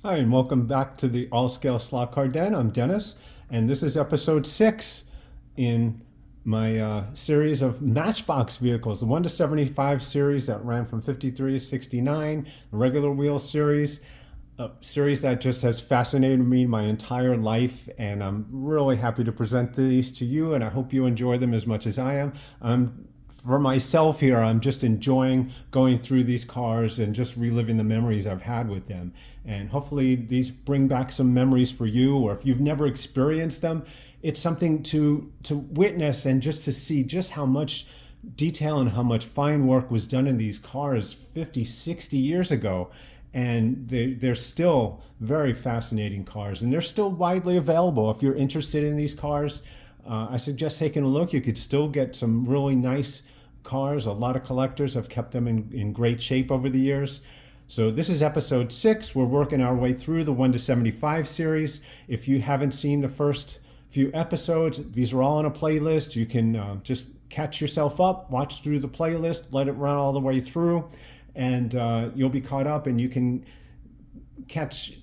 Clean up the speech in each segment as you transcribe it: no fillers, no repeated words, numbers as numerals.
Hi, and welcome back to the All Scale Slot Car Den. I'm Dennis, and this is episode 6 in my series of Matchbox vehicles, the 1 to 75 series that ran from 53 to 69, the regular wheel series, a series that just has fascinated me my entire life, and I'm really happy to present these to you, and I hope you enjoy them as much as I am. For myself here, I'm just enjoying going through these cars and just reliving the memories I've had with them. And hopefully these bring back some memories for you, or if you've never experienced them, it's something to witness and just to see just how much detail and how much fine work was done in these cars 50, 60 years ago. And they're still very fascinating cars, and they're still widely available. If you're interested in these cars, I suggest taking a look. You could still get some really nice cars. A lot of collectors have kept them in great shape over the years. So this is episode 6. We're working our way through the 1 to 75 series. If you haven't seen the first few episodes, these are all on a playlist. You can just catch yourself up, watch through the playlist, let it run all the way through, and you'll be caught up, and you can catch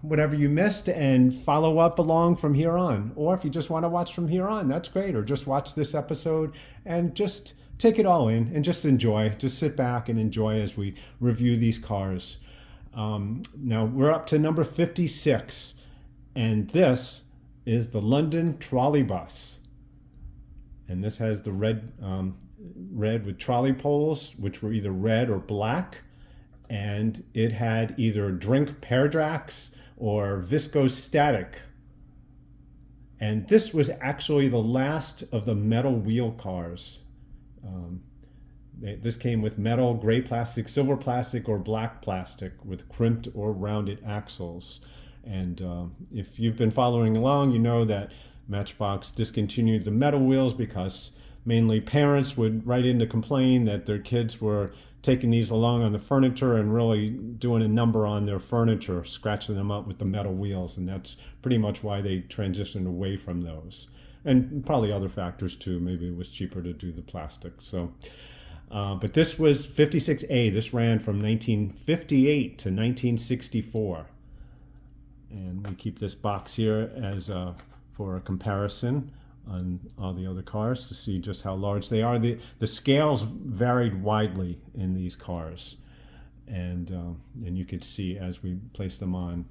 whatever you missed and follow up along from here on. Or if you just want to watch from here on, that's great. Or just watch this episode and just take it all in and just enjoy. Just sit back and enjoy as we review these cars. Now we're up to number 56, and this is the London trolley bus. And this has the red with trolley poles, which were either red or black. And it had either drink Paradrax or viscostatic. And this was actually the last of the metal wheel cars. This came with metal, gray plastic, silver plastic, or black plastic with crimped or rounded axles. And if you've been following along, you know that Matchbox discontinued the metal wheels because mainly parents would write in to complain that their kids were taking these along on the furniture and really doing a number on their furniture, scratching them up with the metal wheels. And that's pretty much why they transitioned away from those. And probably other factors too. Maybe it was cheaper to do the plastic. So, but this was 56A. This ran from 1958 to 1964. And we keep this box here as for a comparison on all the other cars to see just how large they are. The scales varied widely in these cars, and you could see as we place them on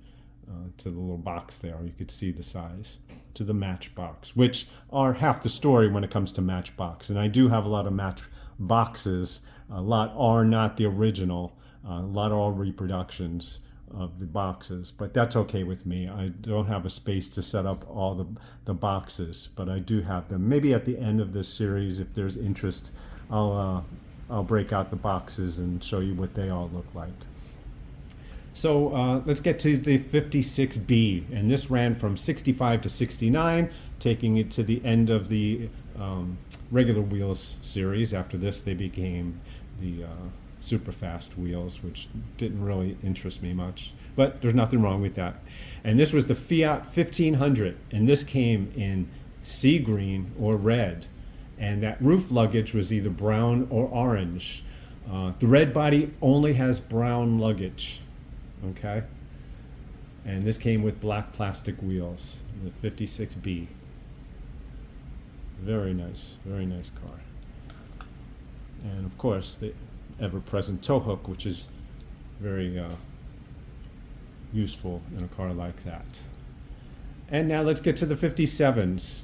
to the little box there, you could see the size to the Matchbox, which are half the story when it comes to Matchbox. And I do have a lot of Matchboxes. A lot are not the original. A lot are all reproductions of the boxes, but that's okay with me. I don't have a space to set up all the boxes, but I do have them. Maybe at the end of this series, if there's interest, I'll break out the boxes and show you what they all look like. So let's get to the 56B, and this ran from 65 to 69, taking it to the end of the regular wheels series. After this, they became the super fast wheels, which didn't really interest me much, but there's nothing wrong with that. And this was the Fiat 1500, and this came in sea green or red, and that roof luggage was either brown or orange. The red body only has brown luggage, okay? And this came with black plastic wheels, the 56B. Very nice car. And of course, the ever-present tow hook, which is very useful in a car like that. And now let's get to the 57s.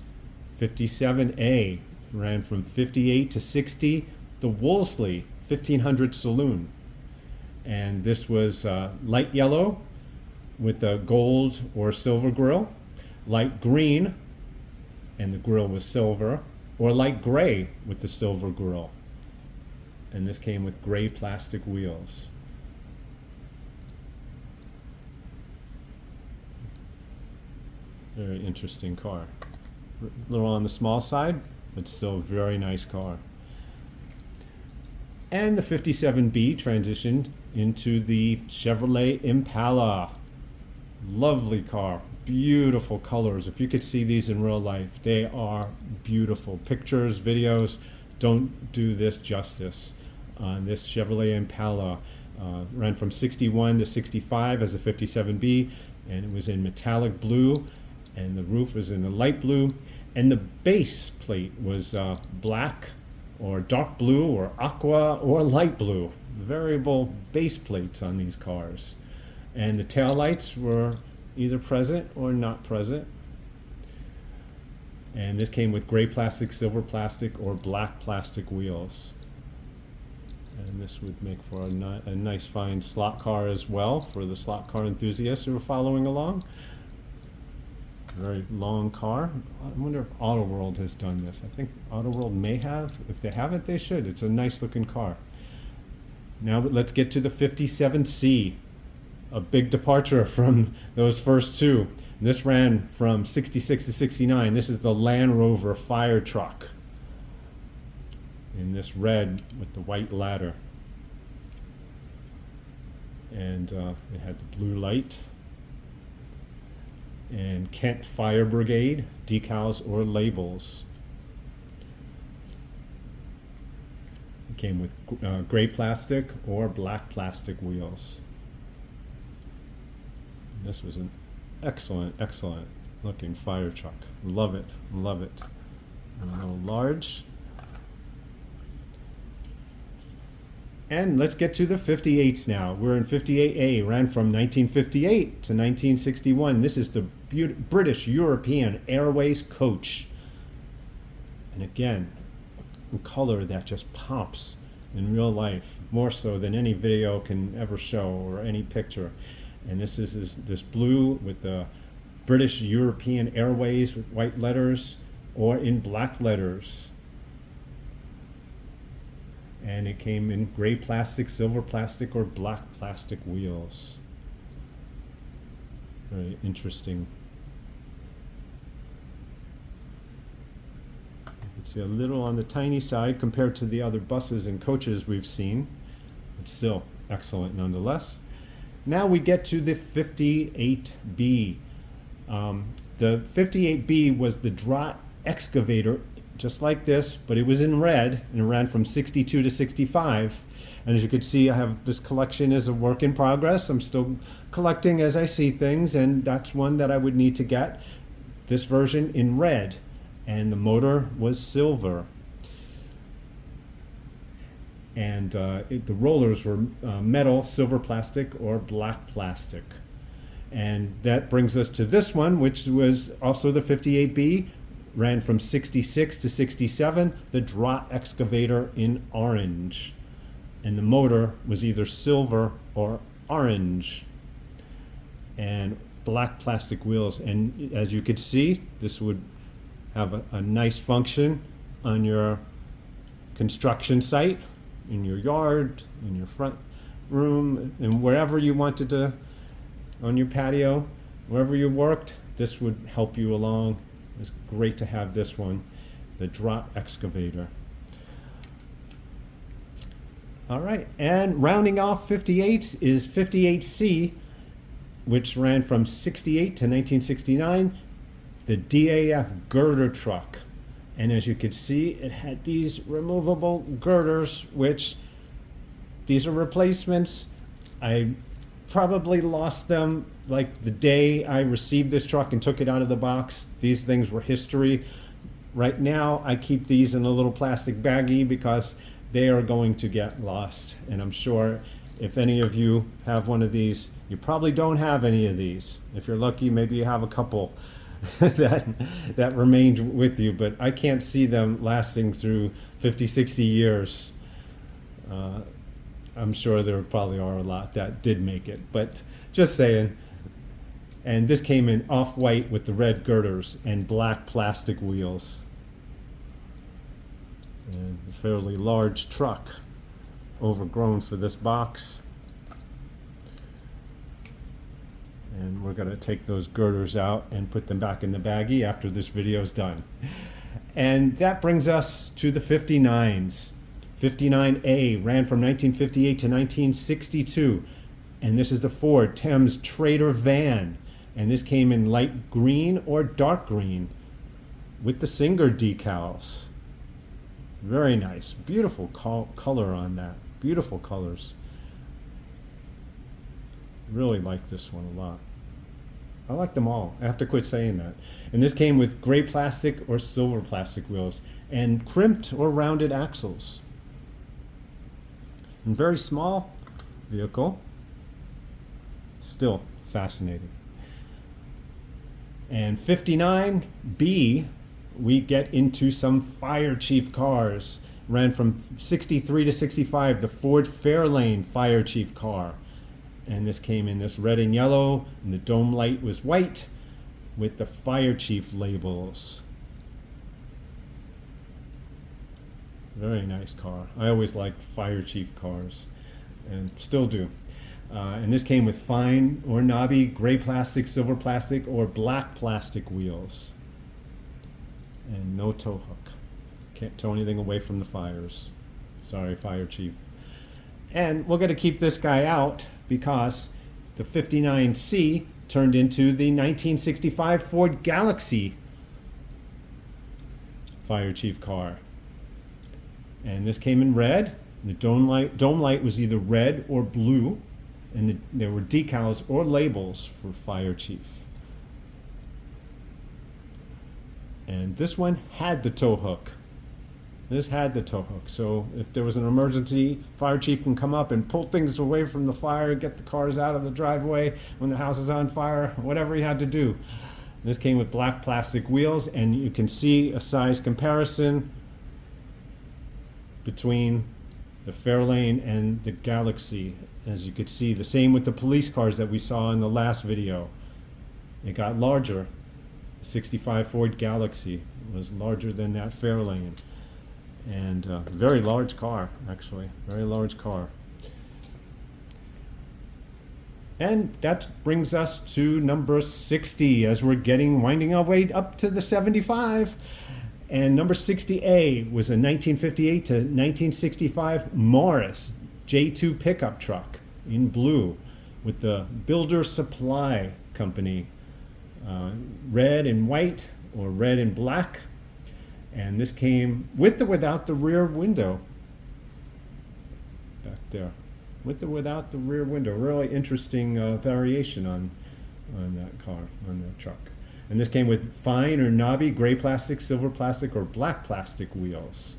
57A ran from 58 to 60, the Wolseley 1500 Saloon. And this was light yellow with a gold or silver grille, light green, and the grille was silver, or light gray with the silver grille. And this came with gray plastic wheels. Very interesting car. A little on the small side, but still a very nice car. And the 57B transitioned into the Chevrolet Impala. Lovely car, beautiful colors. If you could see these in real life, they are beautiful. Pictures, videos don't do this justice. This Chevrolet Impala Ran from 61 to 65 as a 57B, and it was in metallic blue, and the roof was in a light blue, and the base plate was black or dark blue or aqua or light blue. Variable base plates on these cars. And the tail lights were either present or not present. And this came with gray plastic, silver plastic, or black plastic wheels. And this would make for a nice fine slot car as well for the slot car enthusiasts who are following along. Very long car. I wonder if Auto World has done this. I think Auto World may have. If they haven't, they should. It's a nice looking car. Now let's get to the 57C. A big departure from those first two. And this ran from 66 to 69. This is the Land Rover fire truck in this red with the white ladder. And it had the blue light. And Kent Fire Brigade decals or labels. It came with gray plastic or black plastic wheels. And this was an excellent looking fire truck. Love it, love it. And a little large. And let's get to the 58s now. We're in 58A, ran from 1958 to 1961. This is the British European Airways coach. And again, a color that just pops in real life, more so than any video can ever show or any picture. And this is this blue with the British European Airways with white letters or in black letters. And it came in gray plastic, silver plastic, or black plastic wheels. Very interesting. You can see a little on the tiny side compared to the other buses and coaches we've seen. It's still excellent nonetheless. Now we get to the 58B. The 58B was the drop excavator, just like this, but it was in red and it ran from 62 to 65. And as you can see, I have this collection is a work in progress. I'm still collecting as I see things, and that's one that I would need to get. This version in red, and the motor was silver. And the rollers were metal, silver plastic, or black plastic. And that brings us to this one, which was also the 58B. Ran from 66 to 67, the drop excavator in orange. And the motor was either silver or orange. And black plastic wheels. And as you could see, this would have a nice function on your construction site, in your yard, in your front room, and wherever you wanted to, on your patio, wherever you worked, this would help you along. It's great to have this one, the drop excavator. All right, and rounding off 58s is 58C, which ran from 68 to 1969, the DAF girder truck. And as you could see, it had these removable girders, which these are replacements. I probably lost them like the day I received this truck and took it out of the box. These things were history. Right now, I keep these in a little plastic baggie because they are going to get lost. And I'm sure if any of you have one of these, you probably don't have any of these. If you're lucky, maybe you have a couple that remained with you, but I can't see them lasting through 50, 60 years. I'm sure there probably are a lot that did make it, but just saying. And this came in off-white with the red girders and black plastic wheels. And a fairly large truck, overgrown for this box. And we're gonna take those girders out and put them back in the baggie after this video is done. And that brings us to the 59s. 59A ran from 1958 to 1962. And this is the Ford Thames Trader van. And this came in light green or dark green with the Singer decals. Very nice, beautiful color on that, beautiful colors. Really like this one a lot. I like them all. I have to quit saying that. And this came with gray plastic or silver plastic wheels and crimped or rounded axles. And very small vehicle. Still fascinating. And 59B, we get into some fire chief cars. Ran from 63 to 65, the Ford Fairlane fire chief car. And this came in this red and yellow, and the dome light was white with the fire chief labels. Very nice car. I always liked fire chief cars, and still do. And this came with fine or knobby gray plastic, silver plastic, or black plastic wheels. And no tow hook. Can't tow anything away from the fires. Sorry, fire chief. And we're going to keep this guy out because the 59C turned into the 1965 Ford Galaxy fire chief car. And this came in red. The dome light was either red or blue, and there were decals or labels for fire chief. And this one had the tow hook. This had the tow hook, so if there was an emergency, fire chief can come up and pull things away from the fire, get the cars out of the driveway when the house is on fire, whatever he had to do. This came with black plastic wheels, and you can see a size comparison between the Fairlane and the Galaxy. As you could see, the same with the police cars that we saw in the last video. It got larger. The 65 Ford Galaxy was larger than that Fairlane. And very large car, actually, very large car. And that brings us to number 60 as we're winding our way up to the 75. And number 60A was a 1958 to 1965 Morris J2 pickup truck in blue with the Builder Supply Company, red and white or red and black. And this came with or without the rear window. Back there. With or without the rear window. Really interesting variation on that car, on that truck. And this came with fine or knobby gray plastic, silver plastic, or black plastic wheels.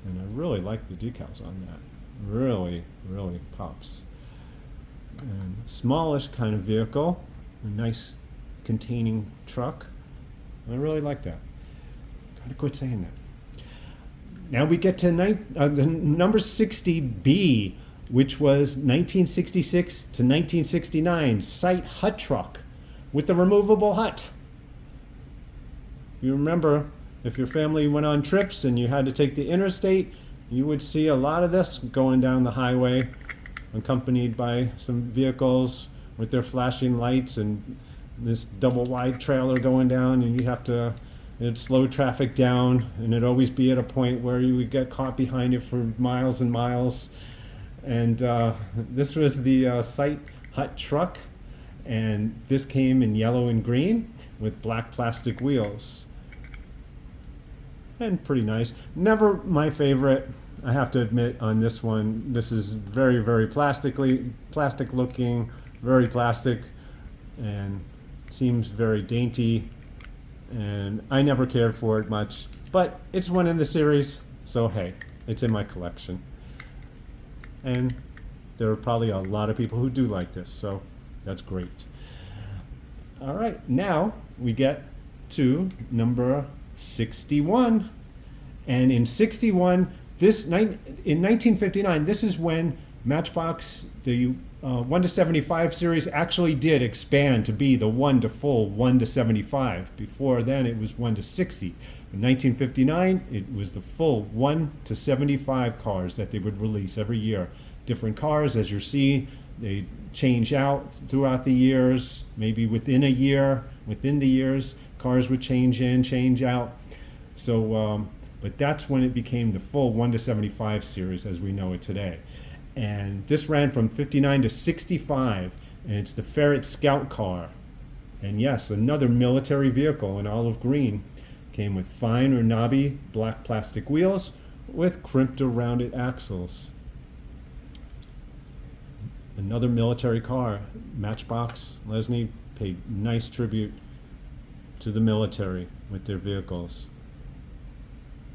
And I really like the decals on that. Really, really pops. And smallish kind of vehicle. A nice containing truck. I really like that. Gotta quit saying that. Now we get to the number 60B, which was 1966 to 1969 Sight hut truck with the removable hut. You remember, if your family went on trips and you had to take the interstate, you would see a lot of this going down the highway, accompanied by some vehicles with their flashing lights and this double wide trailer going down, and you have to slow traffic down, and it'd always be at a point where you would get caught behind it for miles and miles. And this was the Sight hut truck, and this came in yellow and green with black plastic wheels. And pretty nice. Never my favorite, I have to admit, on this one. This is very, very plastic looking, very plastic, and seems very dainty, and I never cared for it much, but it's one in the series, so hey, it's in my collection. And there are probably a lot of people who do like this, so that's great. All right, now we get to number 61. And in 61, in 1959, this is when Matchbox, the 1 to 75 series, actually did expand to be the 1 to full 1 to 75. Before then, it was 1 to 60. In 1959, it was the full 1 to 75 cars that they would release every year. Different cars, as you see, they change out throughout the years. Maybe within the years, cars would change in, change out. So, but that's when it became the full 1 to 75 series as we know it today. And this ran from 59 to 65, and it's the Ferret Scout car. And yes, another military vehicle in olive green. Came with fine or knobby black plastic wheels with crimped or rounded axles. Another military car. Matchbox, Lesney paid nice tribute to the military with their vehicles.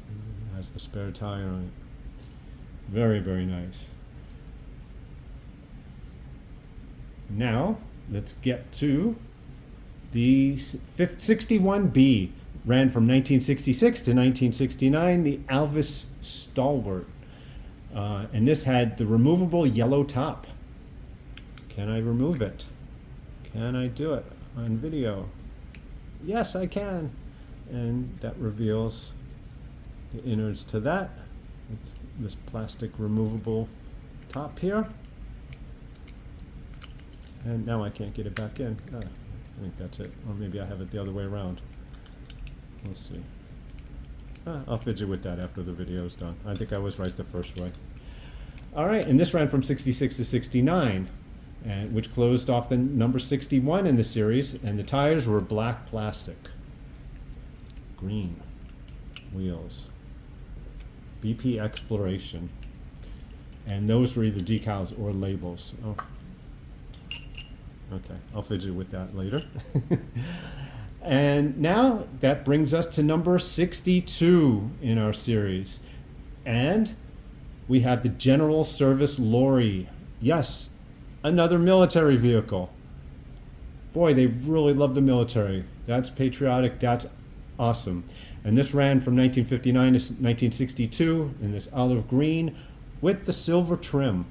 It has the spare tire on it. Very, very nice. Now, let's get to the 61B. Ran from 1966 to 1969, the Alvis Stalwart. And this had the removable yellow top. Can I remove it? Can I do it on video? Yes, I can. And that reveals the innards to that with this plastic removable top here. And now I can't get it back in. I think that's it. Or maybe I have it the other way around. We'll see. I'll fidget with that after the video's done. I think I was right the first way. All right, and this ran from 66 to 69, and which closed off the number 61 in the series, and the tires were black plastic. Green wheels. BP Exploration. And those were either decals or labels. Oh. Okay, I'll fidget with that later. And now that brings us to number 62 in our series. And we have the General Service Lorry. Yes, another military vehicle. Boy, they really love the military. That's patriotic, that's awesome. And this ran from 1959 to 1962 in this olive green with the silver trim.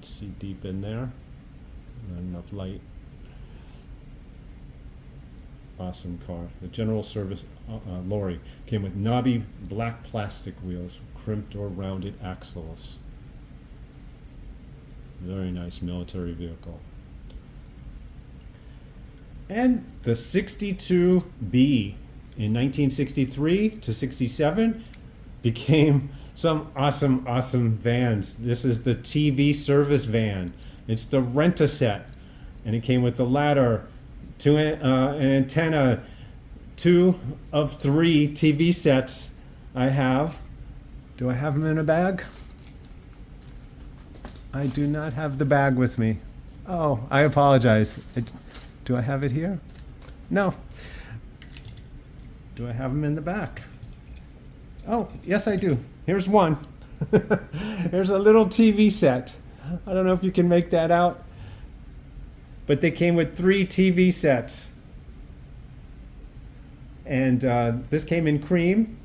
See deep in there. Not enough light. Awesome car. The General Service Lorry came with knobby black plastic wheels, crimped or rounded axles. Very nice military vehicle. And the 62B in 1963 to 67 became some awesome vans. This is the TV service van. It's the rent-a-set, and it came with the ladder, an antenna, 2 of 3 TV sets I have. Do I have them in a bag? I do not have the bag with me. Oh, I apologize. Do I have it here? No. Do I have them in the back? Oh, yes I do. Here's one. Here's a little TV set. I don't know if you can make that out, but they came with 3 TV sets. And this came in cream,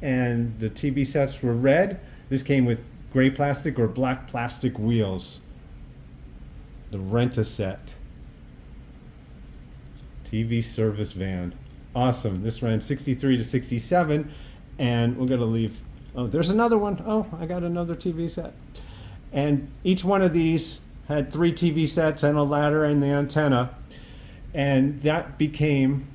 and the TV sets were red. This came with gray plastic or black plastic wheels. The rent-a-set. TV service van. Awesome. This ran 63 to 67, and we're going to leave. Oh, there's another one. Oh, I got another TV set. And each one of these had 3 TV sets and a ladder and the antenna. And that became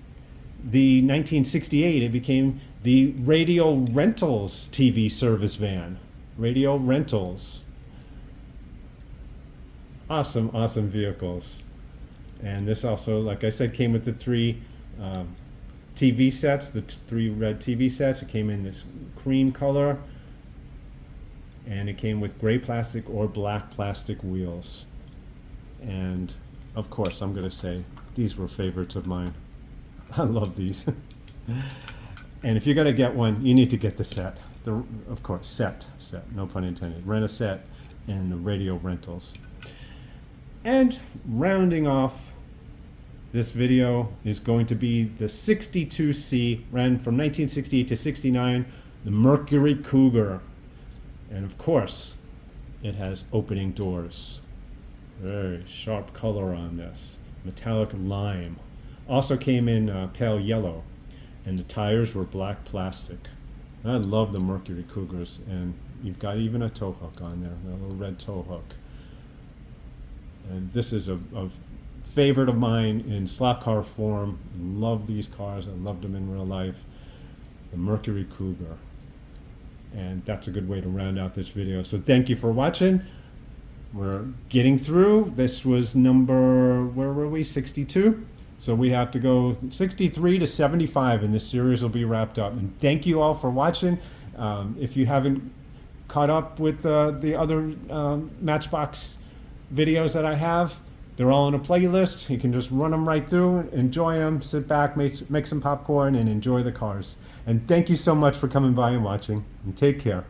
the 1968. It became the Radio Rentals TV service van. Radio Rentals. Awesome vehicles. And this also, like I said, came with the 3 TV sets, the 3 red TV sets. It came in this cream color, and it came with gray plastic or black plastic wheels. And of course, I'm going to say these were favorites of mine. I love these. And if you're going to get one, you need to get the set. Of course, set, no pun intended. Rent a set and the Radio Rentals. And rounding off this video is going to be the 62C, ran from 1968 to 69, the Mercury Cougar. And of course, it has opening doors. Very sharp color on this. Metallic lime. Also came in pale yellow, and the tires were black plastic. And I love the Mercury Cougars, and you've got even a tow hook on there, a little red tow hook. And this is a favorite of mine in slot car form. Love these cars. I loved them in real life. The Mercury Cougar. And that's a good way to round out this video. So thank you for watching. We're getting through. This was number, where were we? 62. So we have to go 63 to 75, and this series will be wrapped up. And thank you all for watching. If you haven't caught up with the other Matchbox videos that I have, they're all in a playlist. You can just run them right through, enjoy them, sit back, make some popcorn, and enjoy the cars. And thank you so much for coming by and watching. And take care.